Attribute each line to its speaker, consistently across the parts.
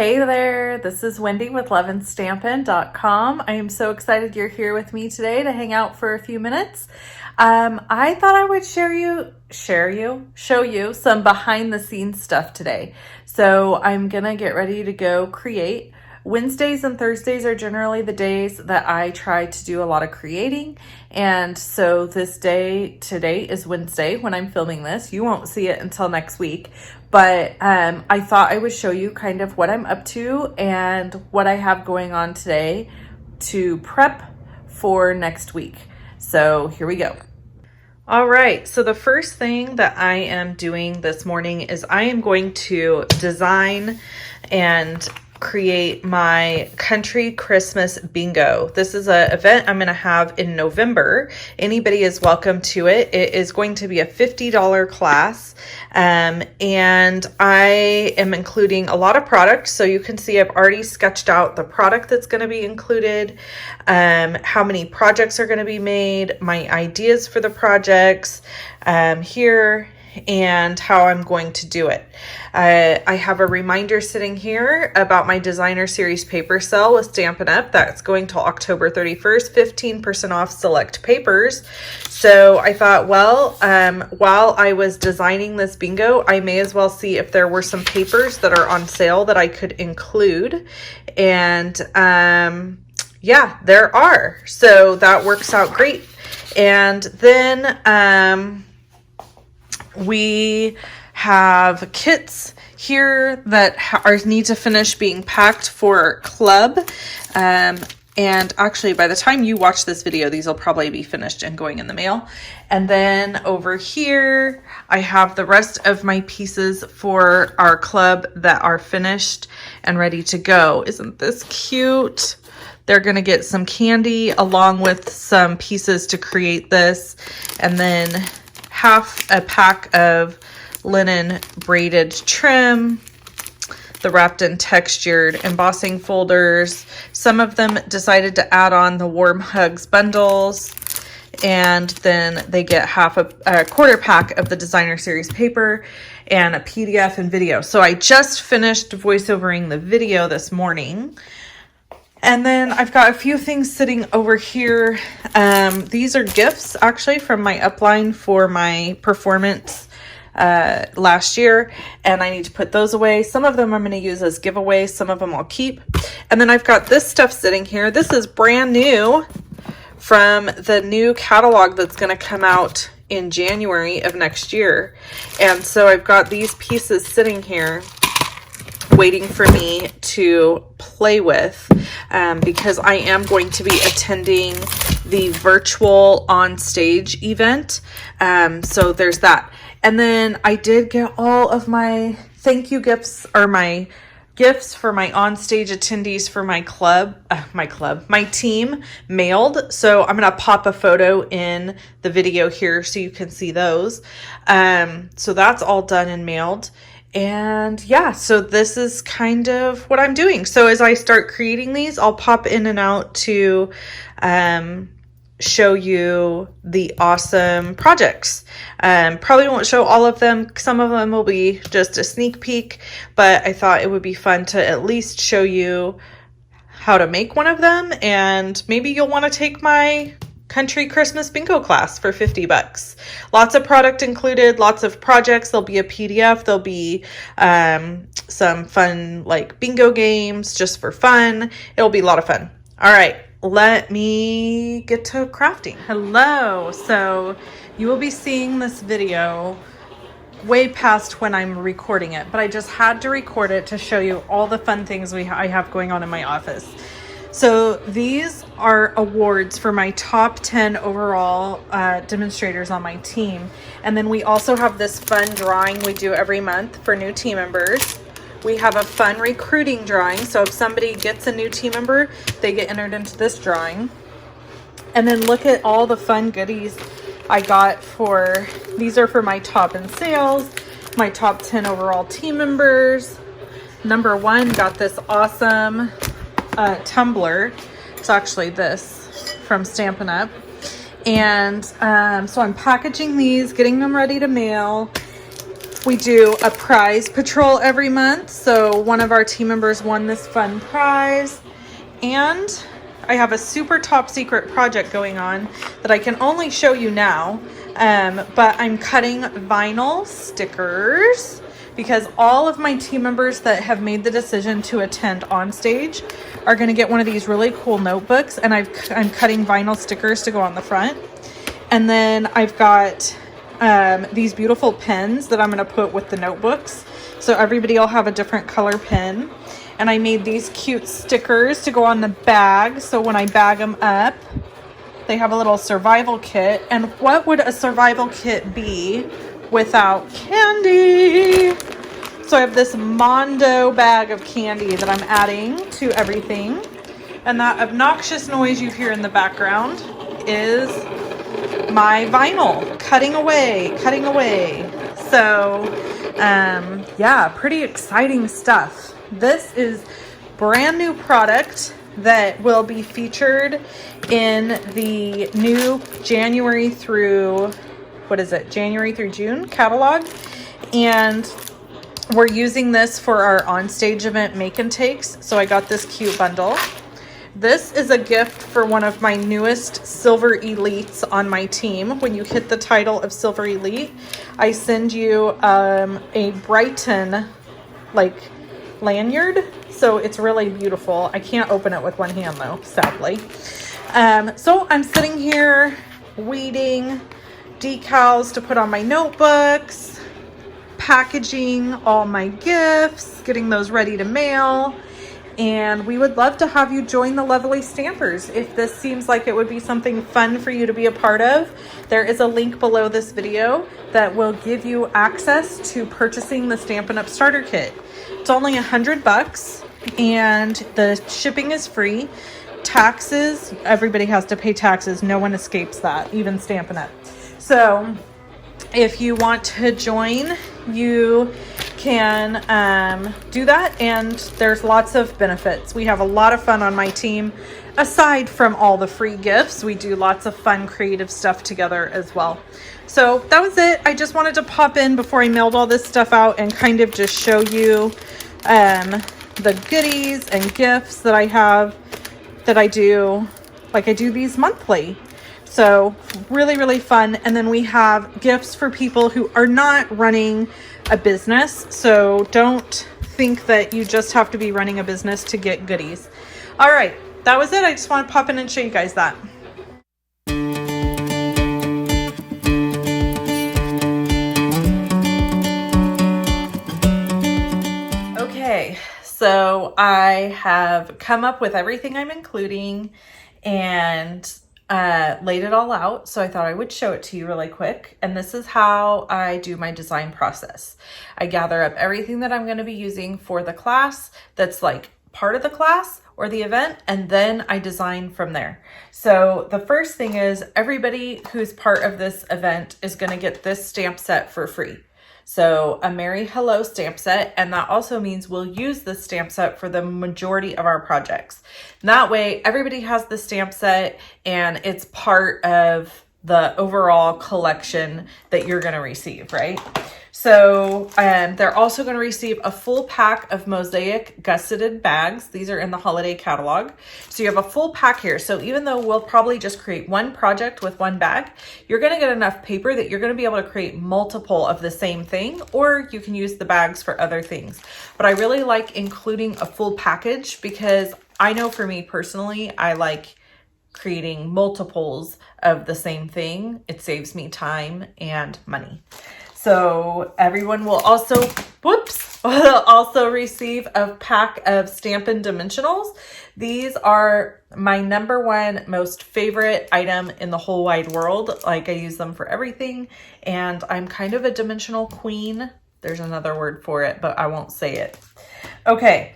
Speaker 1: Hey there, this is Wendy with loveandstampin.com. I am so excited you're here with me today to hang out for a few minutes. I thought I would show you some behind the scenes stuff today. So I'm gonna get ready to go create. Wednesdays and Thursdays are generally the days that I try to do a lot of creating. And so today is Wednesday when I'm filming this. You won't see it until next week. But I thought I would show you kind of what I'm up to and what I have going on today to prep for next week. So here we go. All right, so the first thing that I am doing this morning is I am going to design and create my country Christmas bingo. This is an event I'm going to have in November. Anybody is welcome to it. It is going to be a $50 class. And I am including a lot of product. So you can see I've already sketched out the product that's going to be included, how many projects are going to be made, my ideas for the projects here, and how I'm going to do it. I have a reminder sitting here about my designer series paper sale with Stampin UP. That's going till October 31st, 15% off select papers. So I thought, well, while I was designing this bingo, I may as well see if there were some papers that are on sale that I could include. And yeah, there are. So that works out great. And then we have kits here that need to finish being packed for club. And actually, by the time you watch this video, these will probably be finished and going in the mail. And then over here, I have the rest of my pieces for our club that are finished and ready to go. Isn't this cute? They're going to get some candy along with some pieces to create this. And then half a pack of linen braided trim, the wrapped and textured embossing folders. Some of them decided to add on the warm hugs bundles, and then they get half a quarter pack of the designer series paper and a PDF and video. So I just finished voiceovering the video this morning. And then I've got a few things sitting over here. These are gifts actually from my upline for my performance last year, and I need to put those away. Some of them I'm going to use as giveaways, some of them I'll keep. And then I've got this stuff sitting here. This is brand new from the new catalog that's going to come out in January of next year. And so I've got these pieces sitting here waiting for me to play with, because I am going to be attending the virtual on stage event. So there's that. And then I did get all of my thank you gifts, or my gifts for my on-stage attendees for my team mailed. So I'm going to pop a photo in the video here so you can see those. So that's all done and mailed. And yeah, so this is kind of what I'm doing. So as I start creating these, I'll pop in and out to show you the awesome projects. Probably won't show all of them. Some of them will be just a sneak peek, but I thought it would be fun to at least show you how to make one of them. And maybe you'll want to take my country Christmas bingo class for $50. Lots of product included, lots of projects. There'll be a PDF. There'll be some fun like bingo games just for fun. It'll be a lot of fun. All right, let me get to crafting. Hello. So you will be seeing this video way past when I'm recording it, but I just had to record it to show you all the fun things I have going on in my office. So these are awards for my top 10 overall demonstrators on my team. And then we also have this fun drawing we do every month for new team members. We have a fun recruiting drawing. So if somebody gets a new team member, they get entered into this drawing. And then look at all the fun goodies I got for, these are for my top in sales, my top 10 overall team members. Number 1 got this awesome tumbler. It's actually this from Stampin UP. And so I'm packaging these, getting them ready to mail. We do a prize patrol every month. So one of our team members won this fun prize. And I have a super top secret project going on that I can only show you now. But I'm cutting vinyl stickers because all of my team members that have made the decision to attend on stage are going to get one of these really cool notebooks. And I'm cutting vinyl stickers to go on the front. And then I've got these beautiful pens that I'm going to put with the notebooks. So everybody will have a different color pen. And I made these cute stickers to go on the bag. So when I bag them up, they have a little survival kit. And what would a survival kit be without candy? So I have this Mondo bag of candy that I'm adding to everything. And that obnoxious noise you hear in the background is my vinyl cutting away. So yeah, pretty exciting stuff. This is brand new product that will be featured in the new January through June catalog. And we're using this for our onstage event make and takes. So I got this cute bundle. This is a gift for one of my newest Silver Elites on my team. When you hit the title of Silver Elite, I send you a Brighton lanyard. So it's really beautiful. I can't open it with one hand though, sadly. So I'm sitting here weeding decals to put on my notebooks, packaging all my gifts, getting those ready to mail. And we would love to have you join the lovely Stampers. If this seems like it would be something fun for you to be a part of, there is a link below this video that will give you access to purchasing the Stampin' Up! Starter Kit. It's only $100 and the shipping is free. Taxes, everybody has to pay taxes. No one escapes that, even Stampin' Up! So if you want to join, you can do that, and there's lots of benefits. We have a lot of fun on my team. Aside from all the free gifts, we do lots of fun creative stuff together as well. So that was it. I just wanted to pop in before I mailed all this stuff out and kind of just show you the goodies and gifts that I have that I do. Like, I do these monthly. So really, really fun. And then we have gifts for people who are not running a business. So don't think that you just have to be running a business to get goodies. All right, that was it. I just want to pop in and show you guys that. Okay, so I have come up with everything I'm including and laid it all out. So I thought I would show it to you really quick. And this is how I do my design process. I gather up everything that I'm going to be using for the class that's like part of the class or the event, and then I design from there. So the first thing is everybody who's part of this event is going to get this stamp set for free. So a Merry Hello stamp set, and that also means we'll use this stamp set for the majority of our projects. And that way everybody has the stamp set and it's part of the overall collection that you're going to receive, right? So they're also going to receive a full pack of mosaic gusseted bags. These are in the holiday catalog. So you have a full pack here. So even though we'll probably just create one project with one bag, you're going to get enough paper that you're going to be able to create multiple of the same thing, or you can use the bags for other things. But I really like including a full package because I know for me personally, I like creating multiples of the same thing. It saves me time and money. So everyone will also, receive a pack of Stampin' Dimensionals. These are my #1 most favorite item in the whole wide world. Like, I use them for everything, and I'm kind of a dimensional queen. There's another word for it, but I won't say it. Okay.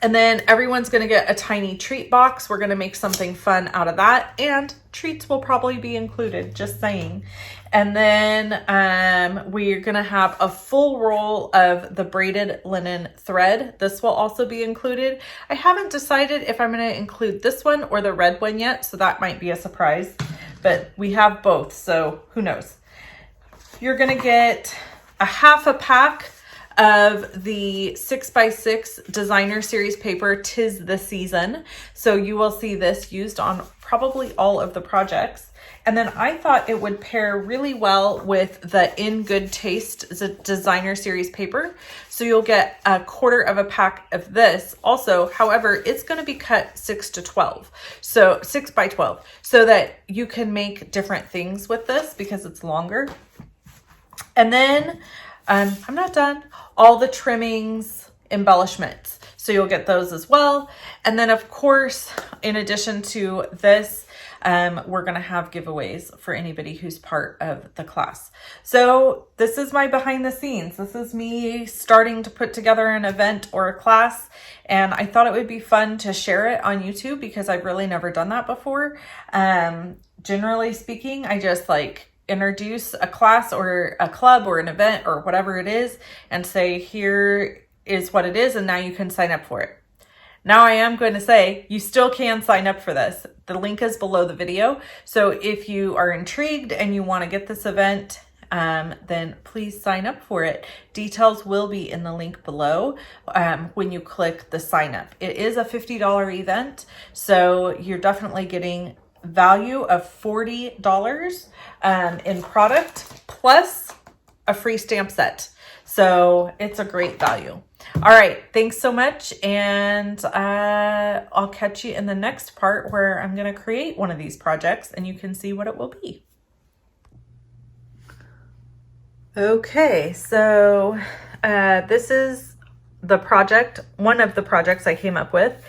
Speaker 1: And then everyone's going to get a tiny treat box. We're going to make something fun out of that. And treats will probably be included, just saying. And then we're going to have a full roll of the braided linen thread. This will also be included. I haven't decided if I'm going to include this one or the red one yet, so that might be a surprise. But we have both, so who knows. You're going to get a half a pack of the 6x6 designer series paper, 'Tis the Season. So you will see this used on probably all of the projects. And then I thought it would pair really well with the In Good Taste designer series paper. So you'll get a quarter of a pack of this also. However, it's going to be cut 6 to 12. So 6 by 12, so that you can make different things with this because it's longer. And then I'm not done. All the trimmings, embellishments. So you'll get those as well. And then of course, in addition to this, we're going to have giveaways for anybody who's part of the class. So this is my behind the scenes. This is me starting to put together an event or a class. And I thought it would be fun to share it on YouTube because I've really never done that before. Generally speaking, I just like introduce a class or a club or an event or whatever it is and say, here is what it is. And now you can sign up for it. Now I am going to say you still can sign up for this. The link is below the video. So if you are intrigued and you want to get this event, then please sign up for it. Details will be in the link below when you click the sign up. It is a $50 event, so you're definitely getting value of $40 in product plus a free stamp set. So it's a great value. All right, thanks so much, and I'll catch you in the next part where I'm going to create one of these projects and you can see what it will be. Okay, so this is the project, one of the projects I came up with,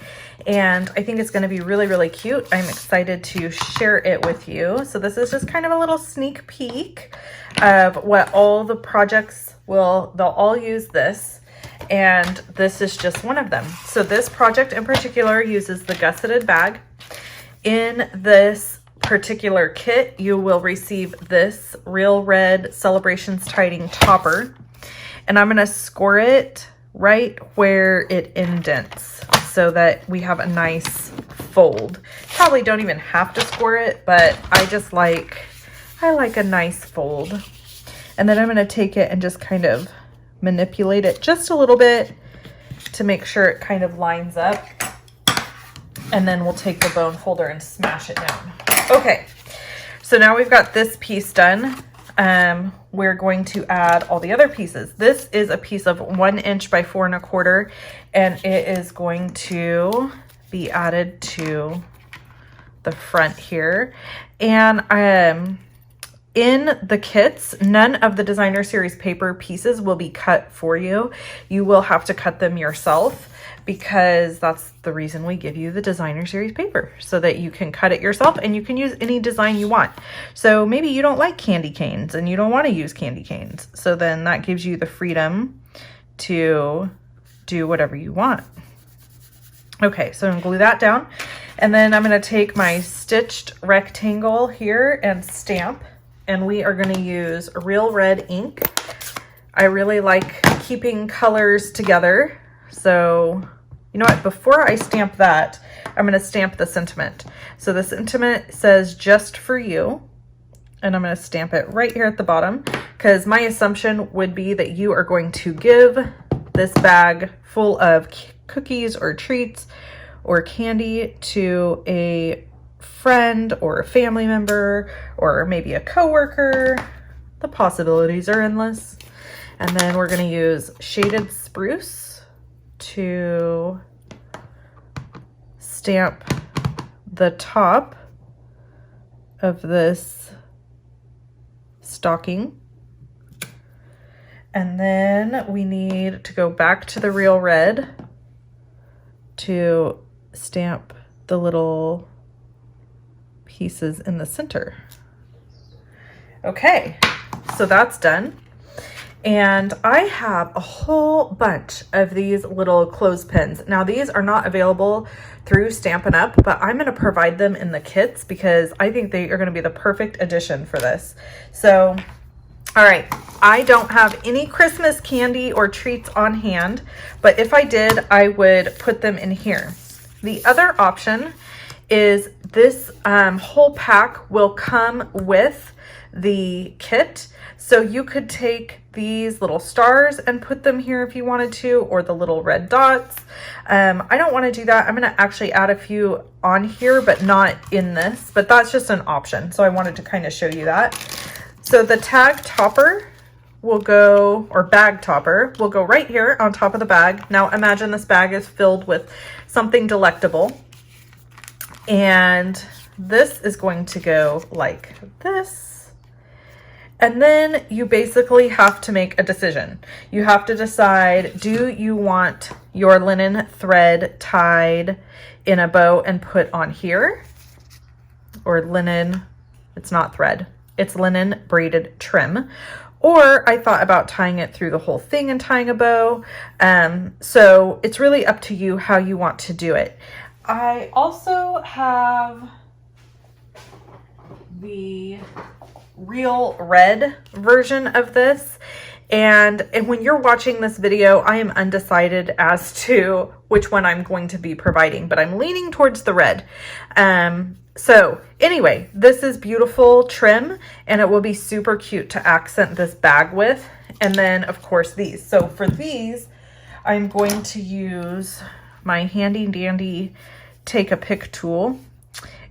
Speaker 1: and I think it's going to be really, really cute. I'm excited to share it with you. So this is just kind of a little sneak peek of what all the projects they'll all use this. And this is just one of them. So this project in particular uses the gusseted bag. In this particular kit, you will receive this Real Red Celebrations Tiding topper. And I'm going to score it right where it indents so that we have a nice fold. Probably don't even have to score it, but I like a nice fold. And then I'm going to take it and just kind of manipulate it just a little bit to make sure it kind of lines up. And then we'll take the bone folder and smash it down. Okay, so now we've got this piece done. We're going to add all the other pieces. This is a piece of 1 inch by 4 1/4, and it is going to be added to the front here. And in the kits, none of the designer series paper pieces will be cut for you. You will have to cut them yourself because that's the reason we give you the designer series paper, so that you can cut it yourself and you can use any design you want. So maybe you don't like candy canes and you don't want to use candy canes. So then that gives you the freedom to do whatever you want. Okay, so I'm gonna glue that down. And then I'm gonna take my stitched rectangle here and stamp. And we are going to use Real Red ink. I really like keeping colors together. So, you know what? Before I stamp that, I'm going to stamp the sentiment. So the sentiment says, "Just for you." And I'm going to stamp it right here at the bottom, because my assumption would be that you are going to give this bag full of cookies or treats or candy to a friend or a family member or maybe a coworker. The possibilities are endless. And then we're going to use shaded spruce to stamp the top of this stocking. And then we need to go back to the Real Red to stamp the little pieces in the center. Okay, so that's done. And I have a whole bunch of these little clothespins. Now these are not available through Stampin' Up, but I'm going to provide them in the kits because I think they are going to be the perfect addition for this. So, all right, I don't have any Christmas candy or treats on hand, but if I did, I would put them in here. The other option is this whole pack will come with the kit. So you could take these little stars and put them here if you wanted to, or the little red dots. I don't want to do that. I'm going to actually add a few on here, but not in this, but that's just an option. So I wanted to kind of show you that. So the tag topper will go, or bag topper will go right here on top of the bag. Now imagine this bag is filled with something delectable, and this is going to go like this. And then you basically have to make a decision. You have to decide, do you want your linen thread tied in a bow and put on here? Or linen, it's not thread, it's linen braided trim. Or I thought about tying it through the whole thing and tying a bow. So it's really up to you how you want to do it. I also have the real red version of this, and when you're watching this video, I am undecided as to which one I'm going to be providing, but I'm leaning towards the red. So anyway, this is beautiful trim, and it will be super cute to accent this bag with. And then of course these. So for these, I'm going to use my handy dandy take a pick tool,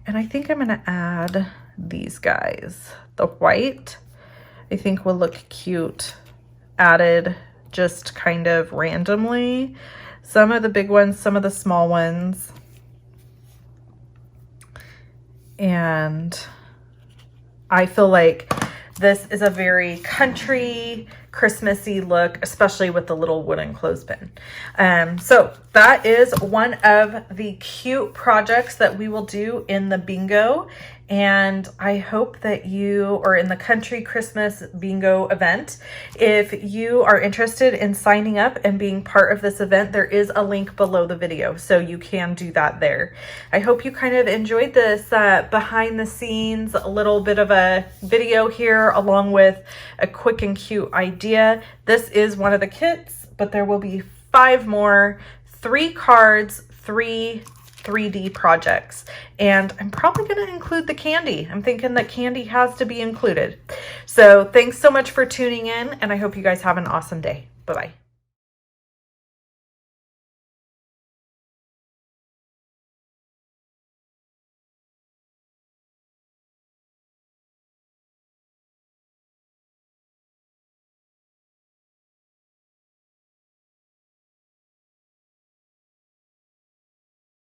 Speaker 1: and I think I'm going to add these guys. The white, I think, will look cute added just kind of randomly. Some of the big ones, some of the small ones. And I feel like this is a very country, Christmassy look, especially with the little wooden clothespin. So that is one of the cute projects that we will do in the bingo. And I hope that you are in the country Christmas bingo event. If you are interested in signing up and being part of this event, there is a link below the video, so you can do that there. I hope you kind of enjoyed this behind the scenes, a little bit of a video here, along with a quick and cute idea. This is one of the kits, but there will be 5 more, 3 cards, 3 3D projects, and I'm probably going to include the candy. I'm thinking that candy has to be included. So thanks so much for tuning in, and I hope you guys have an awesome day. Bye-bye.